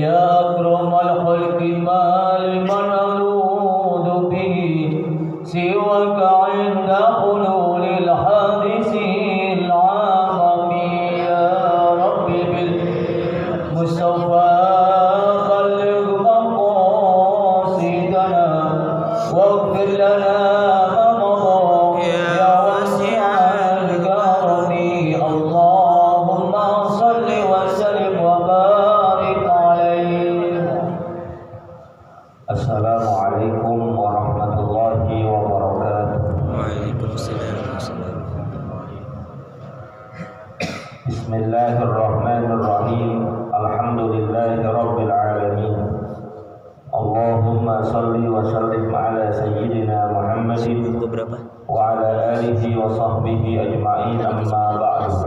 يا أكرم الخلق ما لمن ألوذ به سواك عند حلول الحادث العام يا رب بالمصطفى بلغ مقاصدنا واغفر لنا ما مضى يا واسع الكرم اللهم صل وسلم وبارك عليه. Assalamualaikum warahmatullahi wabarakatuh. Waalaikumsalam warahmatullahi. Bismillahirrahmanirrahim. Alhamdulillahi rabbil alamin. Allahumma salli wa sallim ala sayyidina Muhammadin Berapa? wa ala alihi wa sahbihi ajma'in, amma ba'du.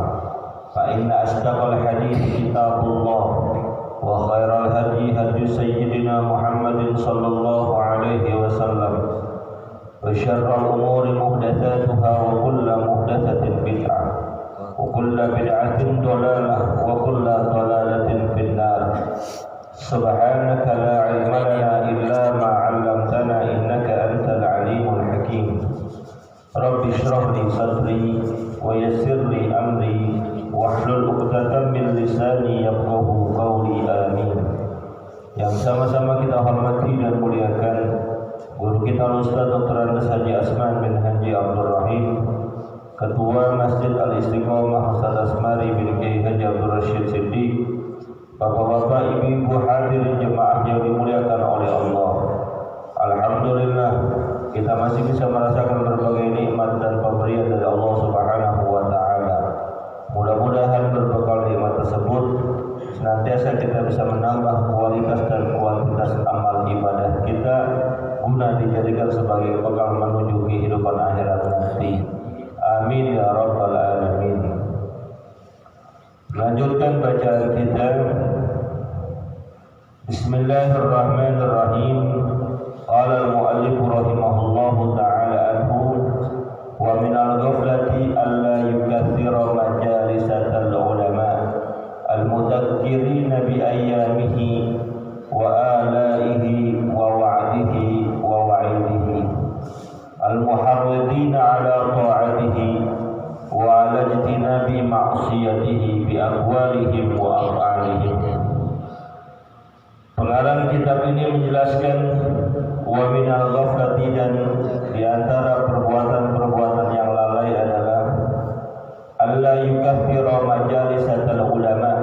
Fa inna asdaqal hadithi kitabullah wa khairal hadi hadi sayyidina Muhammadin sallallahu alaihi wasallam wa syarral umuri muhdatsatuha wa kullu muhdatsatin bid'ah wa kullu bid'atin dhalalah wa kullu dhalalatin finnar. Subhanaka la ilma lana illa ma 'allamtana innaka antal alimul hakim. Rabbi shrah li sadri wa yassir li amri wahlul 'uqdatam min lisani yafqahu qawli. Amin. Yang sama-sama kita hormati dan muliakan guru kita Ustaz Dr. Andes Haji Asman bin Haji Abdul Rahim, Ketua Masjid Al-Istiqomah Ustaz Asmari bin Kiai Haji Abdul Rashid Siddiq, bapak-bapak, ibu-ibu hadirin jemaah yang dimuliakan oleh Allah. Alhamdulillah, kita masih bisa merasakan berbagai nikmat dan pemberian dari Allah Subhanahu wa taala. Mudah-mudahan berbekal nikmat tersebut senantiasa kita bisa menambah kualitas dan kuantitas amal ibadah kita guna dijadikan sebagai bekal menuju kehidupan akhirat nanti. Amin ya rabbal alamin. Lanjutkan bacaan kita. Bismillahirrahmanirrahim. Qala al-mu'allif rahimahullahu ta'ala anhu wa minal ghaflati alla yukaththira majalisatal ulama al-mudhakkirina bi ayyamihi wa alaihi wa wa'dihi wa wa'idihi al-muharridina ala ta'atihi wa ala ijtinabi ma'siyatihi bi aqwalihim wa af'alihim. Pengarang kitab ini menjelaskan wa minal ghaflati, dan di antara perbuatan-perbuatan yang lalai adalah alla yukaththira majalisatal ulama,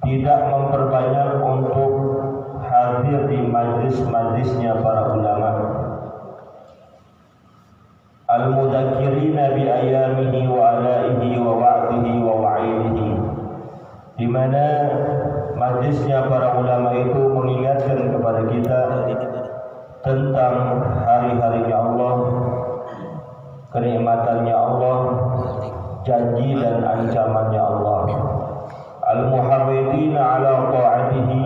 tidak memperbanyak untuk hadir di majlis-majlisnya para ulama. Al-mudzakkirina bi ayyamihi wa alaihi wa wa'dihi wa wa'idihi, di mana majlisnya para ulama itu mengingatkan kepada kita tentang hari-harinya Allah, kenikmatannya Allah, janji dan ancamannya Allah. Al-muharridina ala ta'atihi,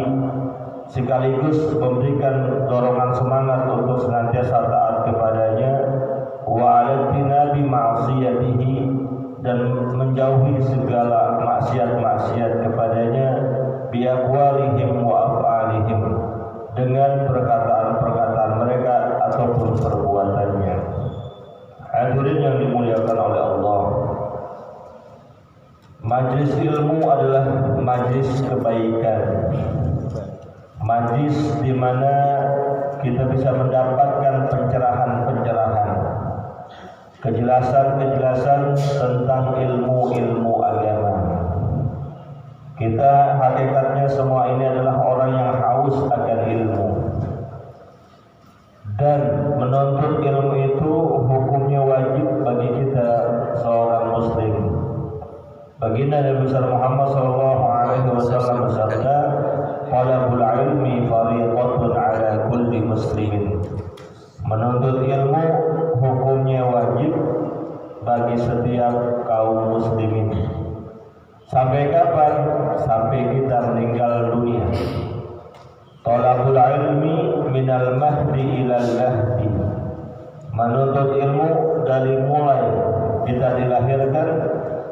sekaligus memberikan dorongan semangat untuk senantiasa taat kepadanya, wa al-tinabi ma'siyatihi, dan menjauhi segala maksiat-maksiat kepadanya, biaqwalihim wa af'alihim, dengan perkataan-perkataan mereka ataupun perbuatannya. Hadirin yang dimuliakan oleh Allah, majlis ilmu adalah majlis kebaikan, majlis di mana kita bisa mendapatkan pencerahan-pencerahan, kejelasan-kejelasan tentang ilmu-ilmu agama. Kita hakikatnya semua ini adalah orang yang haus akan ilmu, dan menuntut ilmu itu hukumnya wajib bagi kita seorang muslim. Baginda Nabi besar Muhammad sallallahu alaihi wasallam bersabda, "Talabul ilmi fardhatun 'ala kulli muslimin." Menuntut ilmu hukumnya wajib bagi setiap kaum muslimin. Sampai kapan? Sampai kita meninggal dunia. Talabul ilmi minal mahdi ilal lahdi. Menuntut ilmu dari mulai kita dilahirkan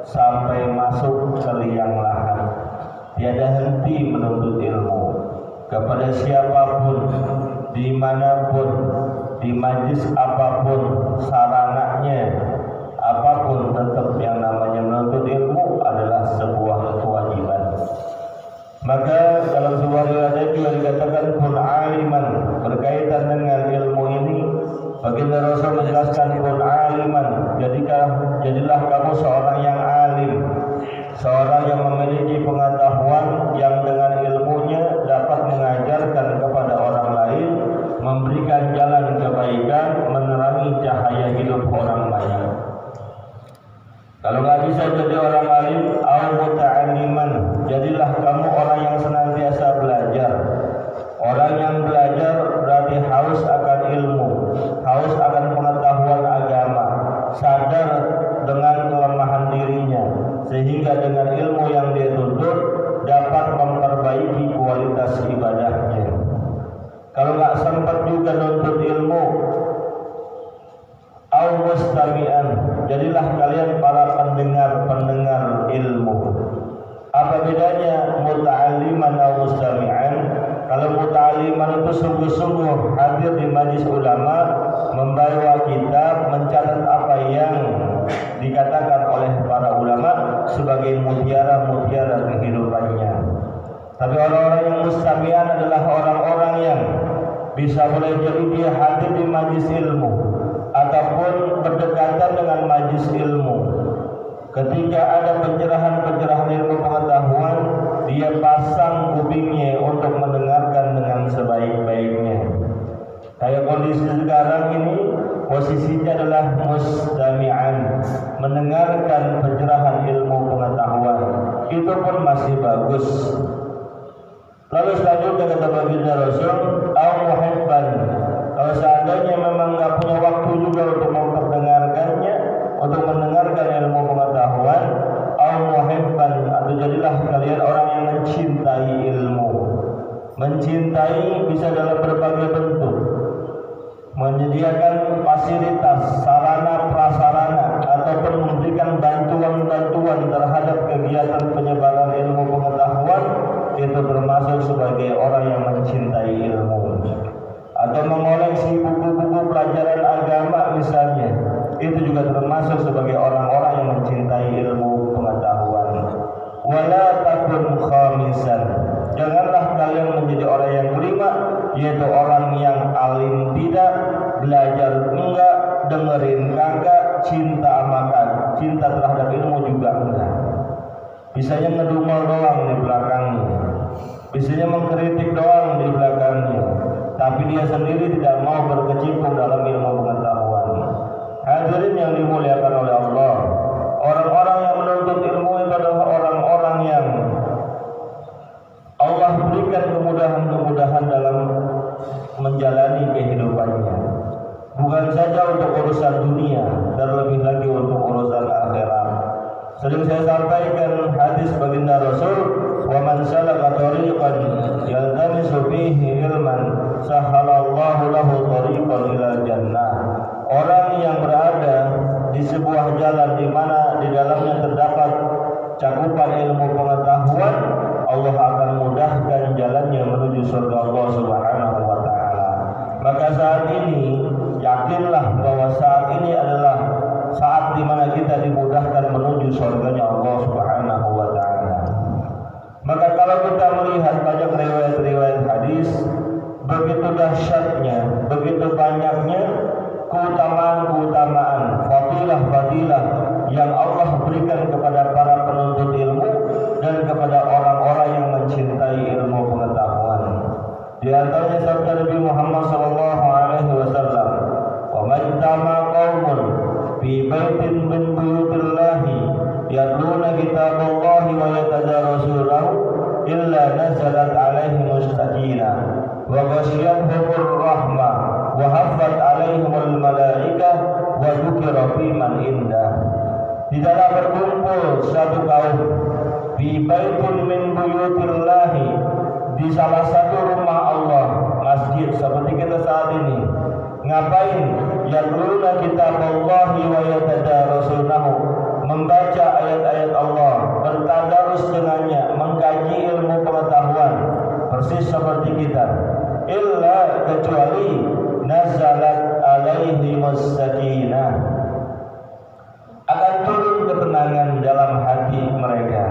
sampai masuk ke liang lahat. tiada henti menuntut ilmu kepada siapapun, dimanapun, di majlis apapun, sarananya apapun, tetap yang namanya menuntut ilmu adalah sebuah kewajiban. Maka dalam sebuah riwayat juga dikatakan kun aliman, berkaitan dengan ilmu ini baginda Rasul menjelaskan kun aliman, jadilah kamu seorang yang alim, seorang yang memiliki pengetahuan yang dengan ilmunya dapat mengajarkan kepada orang lain, memberikan jalan kebaikan, menerangi cahaya hidup orang banyak. Kalau nggak bisa jadi orang alim, au muta'alliman, jadilah kamu orang yang senantiasa belajar. Orang yang belajar berarti haus akan ilmu, haus akan pengetahuan agama, sadar dengan kelemahan dirinya, sehingga dengan ilmu yang dia tuntut dapat memperbaiki kualitas ibadahnya. Kalau nggak sempat juga nuntut ilmu, au mustami'an, jadilah kalian para pendengar ilmu. Apa bedanya muta'alliman atau mustami'an? Kalau muta'alliman itu sungguh-sungguh hadir di majlis ulama, membawa kitab, mencatat apa yang dikatakan oleh para ulama sebagai mutiara-mutiara kehidupannya. Tapi orang-orang yang mustami'an adalah orang-orang yang bisa boleh jadi dia hadir di majlis ilmu ataupun berdekatan dengan majlis ilmu. Ketika ada pencerahan-pencerahan ilmu pengetahuan, dia pasang kupingnya untuk mendengarkan dengan sebaik-baiknya. Kayak kondisi sekarang ini, posisinya adalah mustami'an, mendengarkan pencerahan ilmu pengetahuan. Itu pun masih bagus. Lalu selanjutnya kata baginda Rasul, au muhibban, kalau seandainya memang nggak punya waktu juga untuk memperdengarkannya, untuk mendengarkan ilmu pengetahuan, au muhibban, atau jadilah kalian orang yang mencintai ilmu. Mencintai bisa dalam berbagai bentuk, menyediakan fasilitas, sarana prasarana, ataupun memberikan bantuan-bantuan terhadap kegiatan penyebaran ilmu pengetahuan, itu termasuk sebagai orang yang mencintai ilmu. Atau mengoleksi buku-buku pelajaran agama misalnya, itu juga termasuk sebagai orang-orang yang mencintai ilmu pengetahuan. Wala takun khamisan, janganlah kalian menjadi orang yang kelima, yaitu orang yang alim tidak, belajar enggak, dengerin kagak, cinta makan, cinta terhadap ilmu juga enggak. Bisanya ngedumel doang di belakangnya, bisanya mengkritik doang di belakangnya, tapi dia sendiri tidak mau berkecimpung dalam ilmu pengetahuan. Hadirin yang dimuliakan oleh Allah, orang-orang yang menuntut ilmu itu adalah orang-orang yang Allah berikan kemudahan-kemudahan dalam menjalani kehidupannya. Bukan saja untuk urusan dunia, terlebih lagi untuk urusan akhirat. Sering saya sampaikan hadis baginda Rasul, wa man salaka tariqan yaltamisu fihi ilman sahhalallahu lahu tariqan ilal jannah. Orang yang berada di sebuah jalan di mana di dalamnya terdapat cakupan ilmu pengetahuan, Allah akan mudahkan jalannya menuju surga Allah Subhanahu wa taala. Maka saat ini yakinlah bahwa saat ini adalah saat di mana kita dimudahkan menuju surganya Allah Subhanahu wa taala. Maka kalau kita melihat banyak riwayat-riwayat hadis, begitu dahsyatnya, begitu banyaknya keutamaan-keutamaan, fadilah-fadilah yang Allah berikan kepada para penuntut ilmu dan kepada orang-orang yang mencintai ilmu pengetahuan. Di antaranya sabda Nabi Muhammad sallallahu alaihi wasallam, "Wa majtama qaumun fi baitin min buyutillahi yatluna kitaballahi wa yatadarasunahu illa nazalat alaihimus sakinah wa ghasyiyatuhumur rahmah wa haffat alaihimul malaikah wa dzukira fi man indah." Tidaklah berkumpul satu kaum di baitin min buyutillahi, di salah satu rumah Allah, masjid seperti kita saat ini. Ngapain? Yatluna kitaballahi wa yatadarasunahu, membaca ayat-ayat Allah, bertadarus dengannya, mengkaji ilmu persis seperti kita, illa kecuali nazalat alaihimus sakinah, akan turun ketenangan dalam hati mereka.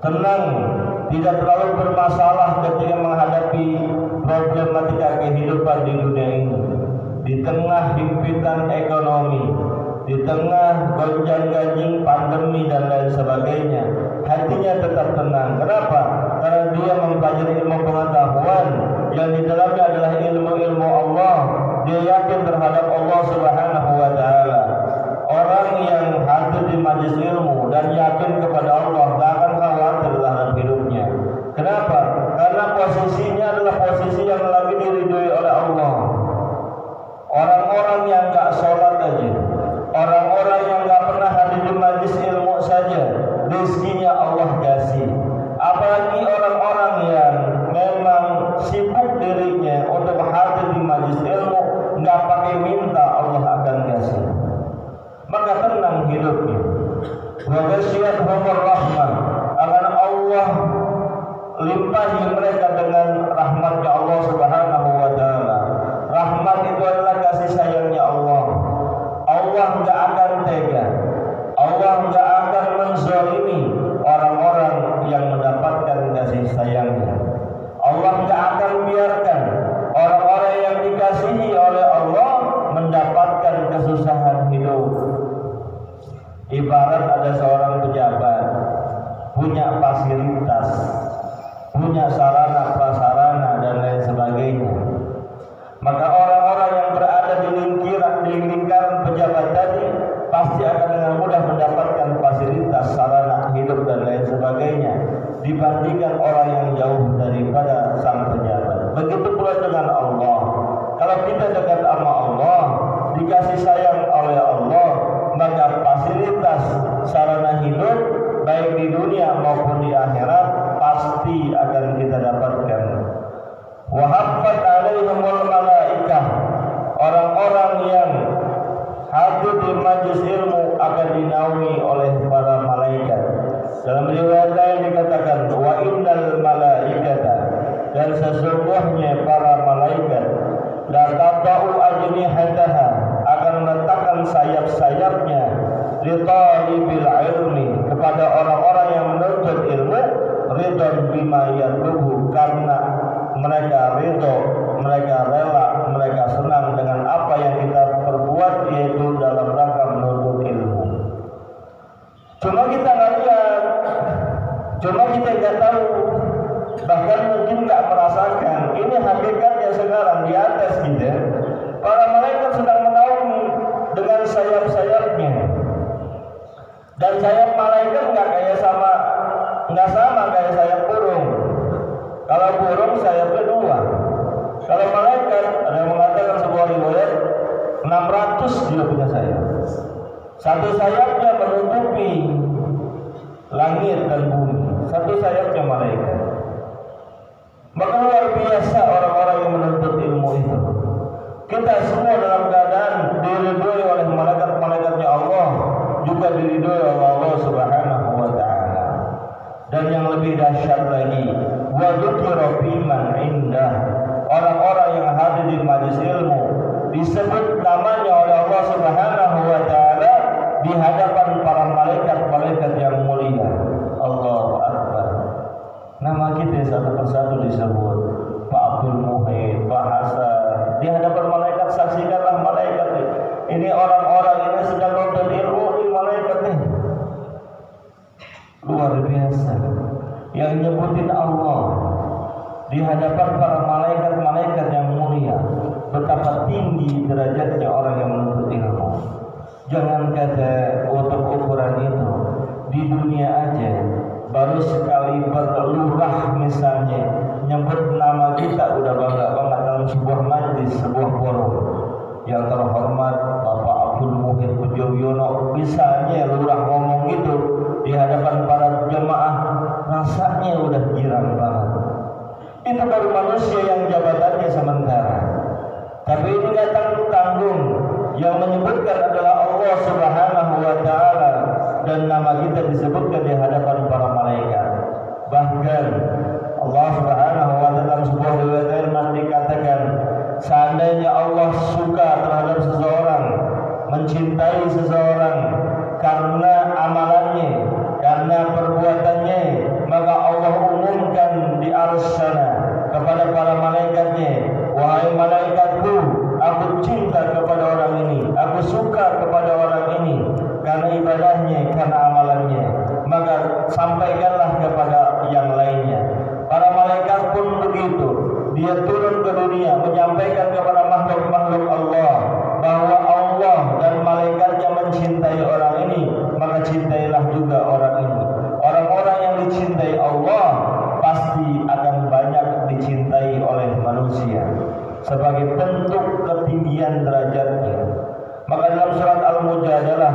Tenang, tidak terlalu bermasalah ketika menghadapi problematika kehidupan di dunia ini. Di tengah himpitan ekonomi, di tengah gonjang-ganjing pandemi dan lain sebagainya, hatinya tetap tenang. Kenapa? Karena dia mempelajari ilmu pengetahuan yang di dalamnya adalah ilmu-ilmu Allah. Dia yakin terhadap Allah Subhanahu wa taala. Orang yang hadir di majelis ilmu dan yakin kepada Allah tak akan khawatir terhadap hidupnya. Kenapa? Karena posisinya adalah posisi yang lagi diridhoi oleh Allah. Orang-orang yang gak sholat aja, orang-orang yang gak pernah hadir di majelis ilmu saja, rezekinya Allah kasih. Apalagi orang-orang yang memang sibuk dirinya untuk hadir di majelis ilmu, gak pakai minta, Allah akan kasih. Maka tenang hidupnya. Wa ghasyiyatuhumur rahmah, akan Allah limpahi mereka dengan rahmatnya Allah Subhanahu wa taala. Rahmat itu adalah kasih sayangnya Allah. Allah enggak akan tega, Allah enggak akan menzalimi orang-orang yang mendapatkan kasih sayangnya. Allah enggak akan biarkan orang-orang yang dikasihi oleh Allah mendapatkan kesusahan hidup. Ibarat ada seorang pejabat punya fasilitas, punya sarana prasarana dan lain sebagainya, maka orang-orang yang berada di lingkaran pejabat tadi pasti akan dengan mudah mendapatkan fasilitas, sarana hidup dan lain sebagainya dibandingkan orang yang jauh daripada sang pejabat. Begitu pula dengan Allah. Kalau kita dekat sama Allah, dikasih sayang oleh Allah, maka fasilitas sarana hidup baik di dunia maupun di akhirat pasti akan kita dapatkan. Wa haffat alaihimul malaikah, orang-orang yang hadir di majelis ilmu akan dinaungi oleh para malaikat. Dalam riwayat lain dikatakan wa innal malaikata, dan sesungguhnya para malaikat la tadau ajnihataha, akan meletakkan sayap-sayapnya li talibil ilmi, kepada orang-orang yang menuntut ilmu, ridwan bima yatlubu, karena mereka ridho, mereka rela, mereka senang dengan apa yang kita perbuat, yaitu dalam rangka menuntut ilmu. Cuma kita nggak lihat, cuma kita nggak tahu, bahkan mungkin nggak merasakan. Ini hakikatnya sekarang di atas kita. Para malaikat sedang menaungi dengan sayap-sayapnya. Dan sayap malaikat nggak sama kayak sayap burung. Kalau burung sayapnya 2. Kalau malaikat, ada yang mengatakan sebuah riwayat 600 dia punya sayap. Satu sayapnya menutupi langit dan bumi, satu sayapnya malaikat. Maka luar biasa orang-orang yang menuntut ilmu itu. Kita semua dalam keadaan diridhoi oleh malaikat-malaikatnya Allah, juga diridhoi oleh Allah Subhanahu wa taala. Dan yang lebih dahsyat lagi, wa dzukira biman indah, orang-orang yang hadir di majelis ilmu disebut namanya oleh Allah Subhanahu wa taala di hadapan para malaikat-malaikat yang mulia. Allahu Akbar. Nama kita satu persatu disebut. Pak Abdul Muhid, Pak Hasan, di hadapan malaikat. Saksikanlah malaikat ini orang-orang ini sedang menuntut ilmu di malaikat nih. Luar biasa. Yang nyebutin Allah di hadapan para malaikat-malaikat yang mulia. Betapa tinggi derajatnya orang yang menuntut ilmu. Jangan kata untuk ukuran itu, di dunia aja baru sekali berlurah misalnya nyebut nama kita udah bangga banget dalam sebuah majlis, sebuah forum. Yang terhormat Bapak Abdul Muhid Pujoyono, misalnya lurah ngomong gitu di hadapan para jemaah, rasanya udah girang banget. Itu baru manusia yang jabatannya sementara. Tapi ini gak tanggung-tanggung. Yang menyebutkan adalah Allah Subhanahu wa taala, dan nama kita disebutkan di hadapan para malaikat. Bahkan Allah Subhanahu wa taala dalam sebuah riwayat firman dikatakan, seandainya Allah suka terhadap seseorang, mencintai seseorang karena amalannya, karena perbuatannya, maka Allah umumkan di arsy sana kepada para malaikatnya, wahai malaikatku, aku cinta kepada orang ini, aku suka kepada orang ini karena ibadahnya, karena amalannya, maka sampaikanlah kepada yang lainnya. Para malaikat pun begitu, dia turun ke dunia menyampaikan kepada makhluk-makhluk Allah bahwa Allah dan malaikatnya mencintai orang ini, maka cintailah juga orang ini. Orang-orang yang dicintai Allah pasti akan banyak dicintai oleh manusia sebagai bentuk ketinggian derajatnya. Maka dalam surat Al-Mujadalah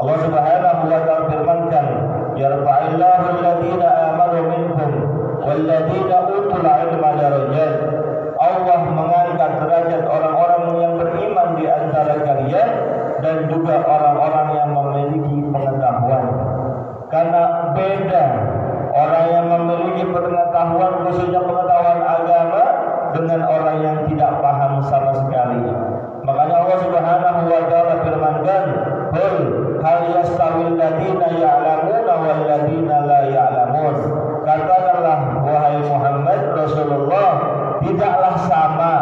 Allah Subhanahu wa taala firmankan, yarfa'illahu alladziina aamanu minkum walladziina utul 'ilma darajat. Allah mengangkat derajat orang-orang yang beriman di antara kalian dan juga orang-orang yang memiliki pengetahuan. Karena beda orang yang memiliki pengetahuan, khususnya pengetahuan agama, dengan orang yang tidak paham sama sekali. Makanya Allah Subhanahu wa taala firmankan, "Qul hal yastawil ladzina ya'lamuna wal ladzina la ya'lamun." Katakanlah wahai Muhammad Rasulullah, tidaklah sama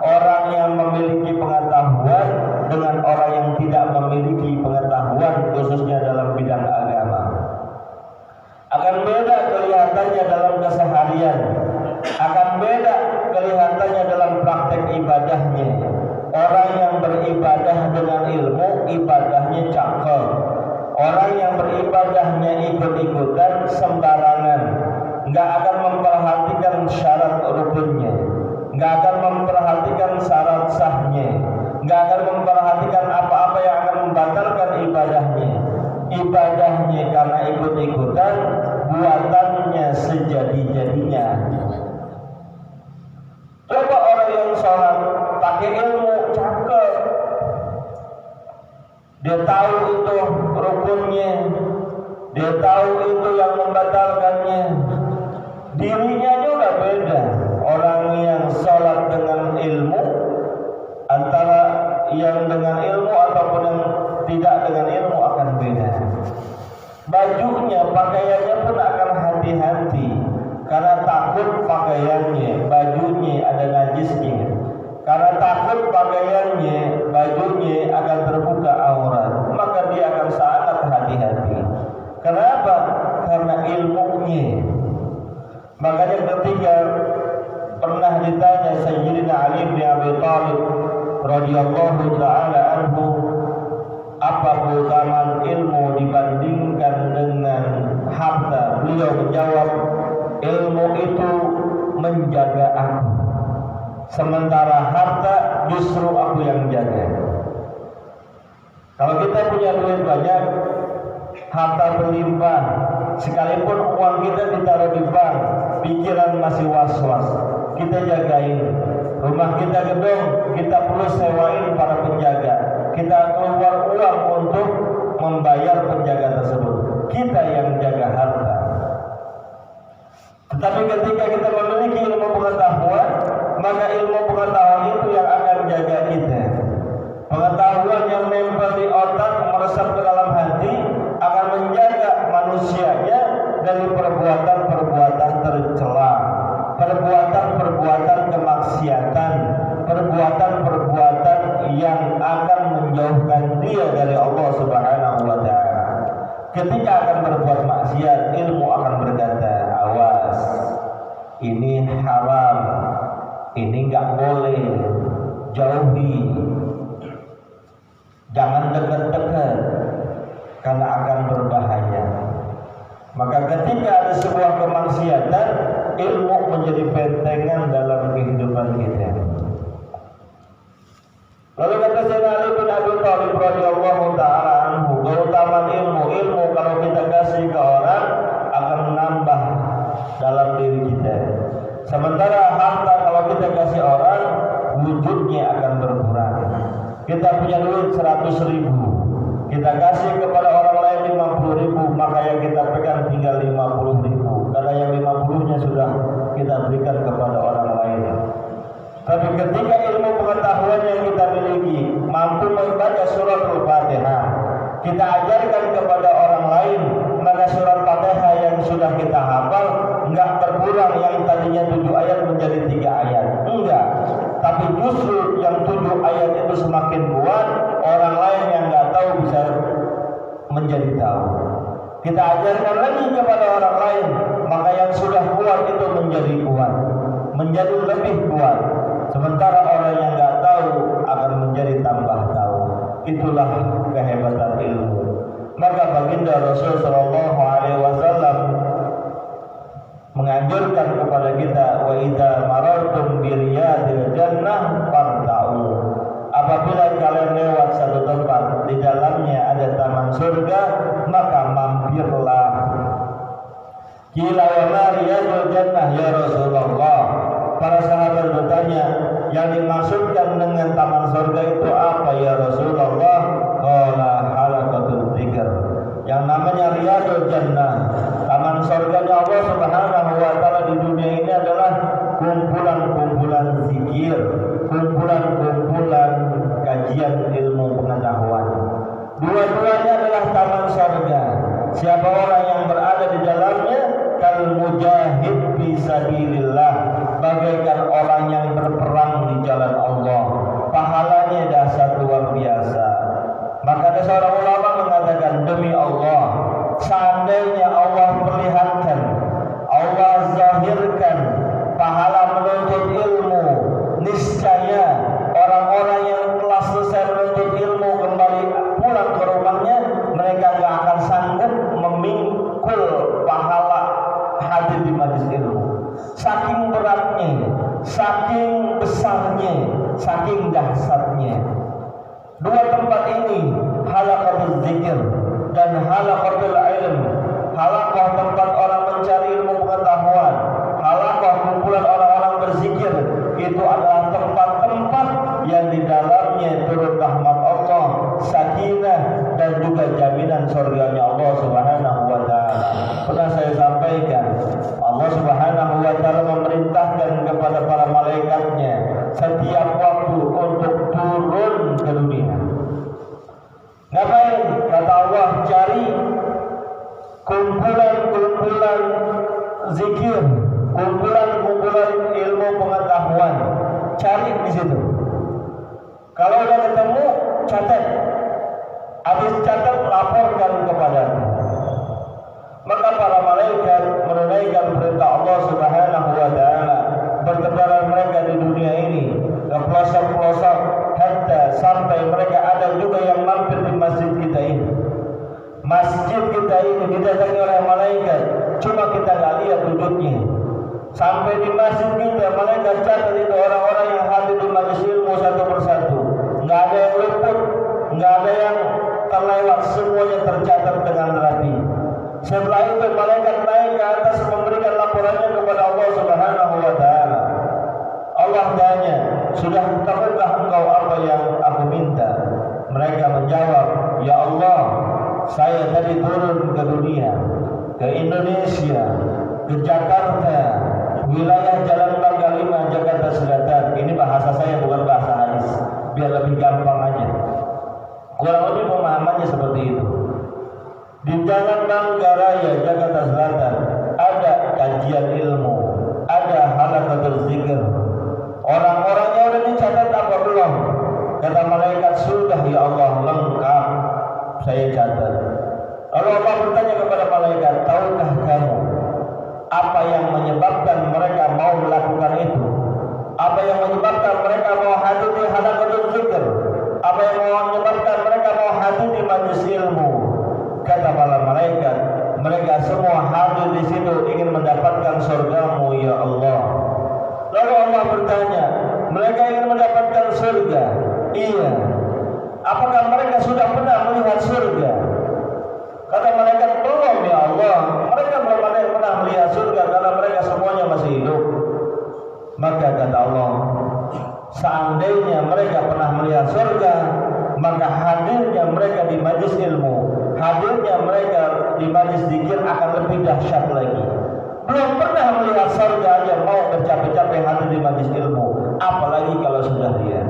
orang yang memiliki pengetahuan dengan orang yang tidak memiliki pengetahuan, khususnya dalam bidang agama. Akan beda kelihatannya dalam keseharian, akan beda kelihatannya dalam praktek ibadahnya. Orang yang beribadah dengan ilmu, ibadahnya cakep. Orang yang beribadahnya ikut-ikutan, sembarangan, nggak akan memperhatikan syarat rukunnya, nggak akan memperhatikan syarat sahnya, nggak akan memperhatikan apa-apa yang akan membatalkan ibadahnya. Ibadahnya karena ikut-ikutan, buatannya sejadi-jadinya. Coba orang yang sholat pakai ilmu, cakep, dia tahu itu rukunnya, dia tahu itu yang membatalkannya, dirinya juga beda. Orang yang sholat dengan ilmu, antara yang dengan ilmu ataupun yang tidak dengan ilmu akan beda. Bajunya, pakaiannya pun akan hati-hati karena takut pakaiannya, bajunya ada najisnya. Karena takut pakaiannya, bajunya akan terbuka aurat, maka dia akan sangat hati-hati. Kenapa? Karena ilmunya. Makanya ketika pernah ditanya Sayyidina Ali bin Abi Thalib radhiyallahu taala anhu, apa keutamaan ilmu dibandingkan dengan harta? Beliau menjawab, ilmu itu menjaga aku, sementara harta justru aku yang jaga. Kalau kita punya duit banyak, harta berlimpah, sekalipun uang kita ditaruh di bank, pikiran masih was-was, kita jagain. Rumah kita gedung, kita perlu sewain para penjaga, kita keluar uang untuk membayar penjaga tersebut. Kita yang jaga harta. Tetapi ketika kita memiliki ilmu pengetahuan, maka ilmu pengetahuan itu yang akan jaga kita. Pengetahuan yang nempel di otak, meresap ke dalam hati, akan menjaga manusianya dari perbuatan-perbuatan tercela, perbuatan-perbuatan kemaksiatan, perbuatan-perbuatan yang akan menjauhkan dia dari Allah Subhanahu wa taala. Ketika akan berbuat maksiat, ilmu akan berkata, awas, ini haram, ini enggak boleh, jauhi, jangan dekat-dekat, karena akan berbahaya. Maka ketika ada sebuah kemaksiatan, ilmu menjadi bentengan dalam kehidupan kita. Lalu kata Sayyidina Ali bin Abi Thalib radhiyallahu taala anhu, keutamaan ilmu kalau kita kasih ke orang akan menambah dalam diri kita. Sementara harta kalau kita kasih orang, wujudnya akan berkurang. Kita punya duit 100.000, kita kasih kepada orang lain 50.000, maka yang kita pegang tinggal 50.000. Karena yang 50 ilmunya sudah kita berikan kepada orang lain. Tapi ketika ilmu pengetahuan yang kita miliki mampu membaca surat Al-Fatihah, kita ajarkan kepada orang lain, maka surat Fatihah yang sudah kita hafal enggak berkurang yang tadinya 7 ayat menjadi 3 ayat. Enggak. Tapi justru yang 7 ayat itu semakin kuat, orang lain yang enggak tahu bisa menjadi tahu. Kita ajarkan lagi kepada orang lain, maka yang sudah kuat itu menjadi kuat, menjadi lebih kuat. Sementara orang yang enggak tahu akan menjadi tambah tahu. Itulah kehebatan ilmu. Maka baginda Rasul sallallahu alaihi wasallam menganjurkan kepada kita, wa idza marartum bi riyadil jannah farta'u. Apabila kalian lewat satu tempat di dalamnya ada taman surga, maka mampirlah. Qila wa ma riyadul jannah ya Rasulullah? Para sahabat bertanya, yang dimaksudkan dengan taman surga itu apa ya Rasulullah? Qala halaqatul dzikr. Yang namanya riyadul jannah, taman surganya Allah Subhanahu wa taala di dunia ini adalah kumpulan-kumpulan zikir, kumpulan-kumpulan kajian ilmu pengetahuan. Dua-duanya adalah taman surga. Siapa orang yang berada di dalamnya, kal mujahid fi sabilillah, bagaikan orang yang berperang di jalan Allah. Pahalanya dahsyat luar biasa. Maka ada seorang ulama mengatakan, demi Allah, seandainya Allah perlihatkan, Allah zahirkan pahala menuntut ilmu, niscaya orang-orang yang telah selesai menuntut ilmu kembali pulang ke rumahnya, mereka gak akan sanggup memikul pahala hadir di majelis ilmu. Saking beratnya, saking besarnya, saking dahsyatnya. Dua tempat ini, halaqatul dzikir dan halaqatul ilm. Halaqah tempat orang mencari ilmu pengetahuan, halaqah kumpulan orang-orang berzikir. Itu adalah tempat-tempat yang di dalamnya turun rahmat Allah, sakinah, dan juga jaminan surganya Allah Subhanahu wa taala. Pernah saya sampaikan, Allah Subhanahu wa taala memerintahkan kepada para malaikatnya setiap waktu untuk turun ke dunia. Ngapain? Kata Allah, cari kumpulan-kumpulan zikir, kumpulan-kumpulan ilmu pengetahuan. Cari di situ. Kalau udah ketemu, catat. Habis catat, laporkan kepadaku. Maka para malaikat menunaikan perintah Allah Subhanahu wa taala, bertebaran mereka di dunia ini ke pelosok-pelosok, hatta sampai mereka ada juga yang mampir di masjid kita ini. Masjid kita ini didatangi oleh malaikat, cuma kita nggak lihat wujudnya. Sampai di masjid kita, malaikat catat itu orang-orang yang hadir di majelis ilmu satu persatu. Nggak ada yang luput, nggak ada yang terlewat, semuanya tercatat dengan rapi. Setelah itu malaikat naik ke atas memberikan laporannya kepada Allah Subhanahu wa taala. Allah tanya, sudah tahukah engkau apa yang aku minta? Mereka menjawab, ya Allah, saya tadi turun ke dunia, ke Indonesia, ke Jakarta, wilayah Jalan Mangga 5, Jakarta Selatan. Ini bahasa saya, bukan bahasa hadis, biar lebih gampang aja. Kurang lebih pemahamannya seperti itu. Di Jalan Manggaraya, Jakarta Selatan, ada kajian ilmu, ada halaqatul dzikir. Orang-orangnya udah dicatat apa belum? Kata malaikat, sudah ya Allah, lengkap, saya catat. Lalu Allah bertanya kepada malaikat, tahukah kamu apa yang menyebabkan mereka mau melakukan itu? Apa yang menyebabkan mereka mau hadir di halaqatul dzikir? Apa yang menyebabkan mereka mau hadir di majelis ilmu? Kata para malaikat, mereka semua hadir di situ ingin mendapatkan surgamu ya Allah. Lalu Allah bertanya, mereka ingin mendapatkan surga? Iya. Apakah mereka sudah pernah melihat surga? Kata malaikat, belum ya Allah. Mereka belum ada yang pernah melihat surga karena mereka semuanya masih hidup. Maka kata Allah, seandainya mereka pernah melihat surga, maka hadirnya mereka di majelis ilmu, hadirnya mereka di majelis zikir akan lebih dahsyat lagi. belum pernah melihat surga aja mau bercapek-capek hadir di majelis ilmu, apalagi kalau sudah lihat.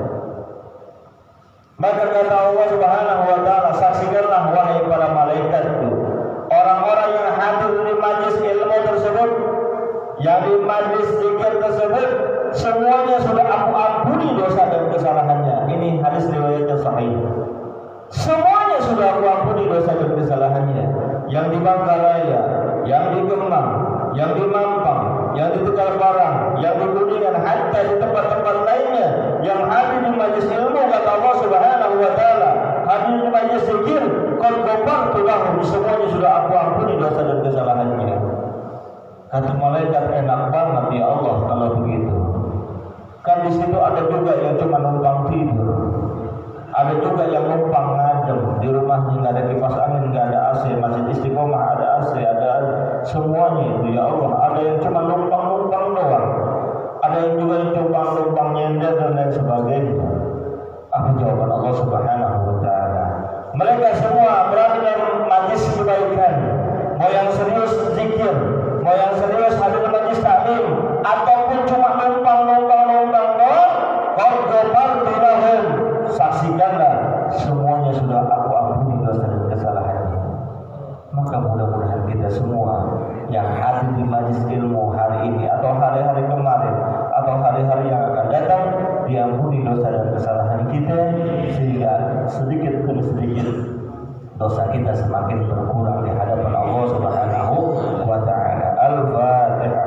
Maka kata Allah Subhanahu wa taala, saksikanlah wahai para malaikatku, orang-orang yang hadir di majelis ilmu tersebut, yang di majelis zikir tersebut, semuanya sudah aku ampuni dosa dan kesalahannya. Ini hadis riwayatnya sahih. Semuanya sudah aku ampuni dosa dan kesalahannya. Yang di Bangkaraya, yang di Kemang, yang di Mampang, yang di Tegal Barang, yang di Kuningan, hatta di tempat-tempat lainnya yang hadir di majelis ilmu, kata Allah Subhanahu wa taala, hadir di majelis zikir, qad ghafartu lahum, semuanya sudah aku ampuni dosa dan kesalahannya. Kata malaikat, enak banget ya Allah kalau begitu. Kan di situ ada juga yang cuma numpang tidur, ada juga yang numpang ngadem di rumahnya, nggak ada kipas angin, nggak ada AC, masjid Istiqomah ada AC, ada semuanya itu ya Allah. Ada yang cuma numpang doang, ada yang juga yang cuma numpang nyender dan lain sebagainya. Apa jawaban Allah Subhanahu wa taala? Mereka semua berada dalam majlis kebaikan, mau yang serius zikir, mau yang serius hadir di majlis taklim, ataupun cuma numpang doang, qad ghafartu lahum, saksikanlah semuanya sudah aku ampuni dosa dan kesalahannya. Maka mudah-mudahan kita semua yang hadir di majelis ilmu hari ini atau hari-hari kemarin atau hari-hari yang akan datang diampuni dosa dan kesalahan kita, sehingga sedikit demi sedikit dosa kita semakin berkurang di hadapan Allah Subhanahu wa taala. Al-Fatihah.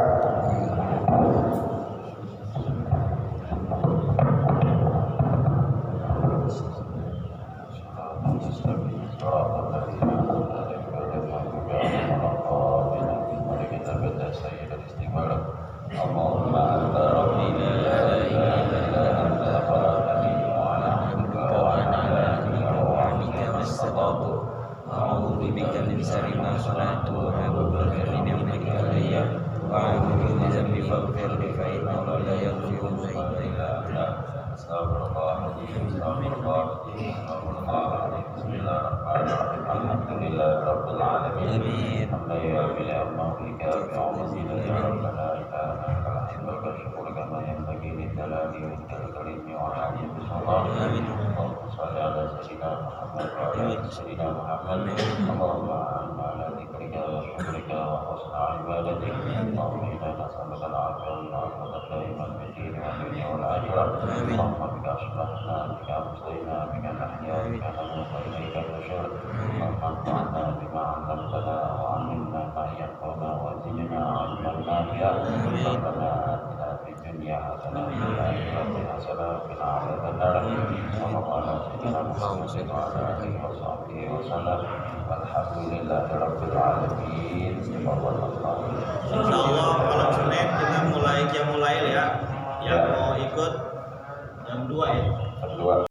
Insyaallah malam Senin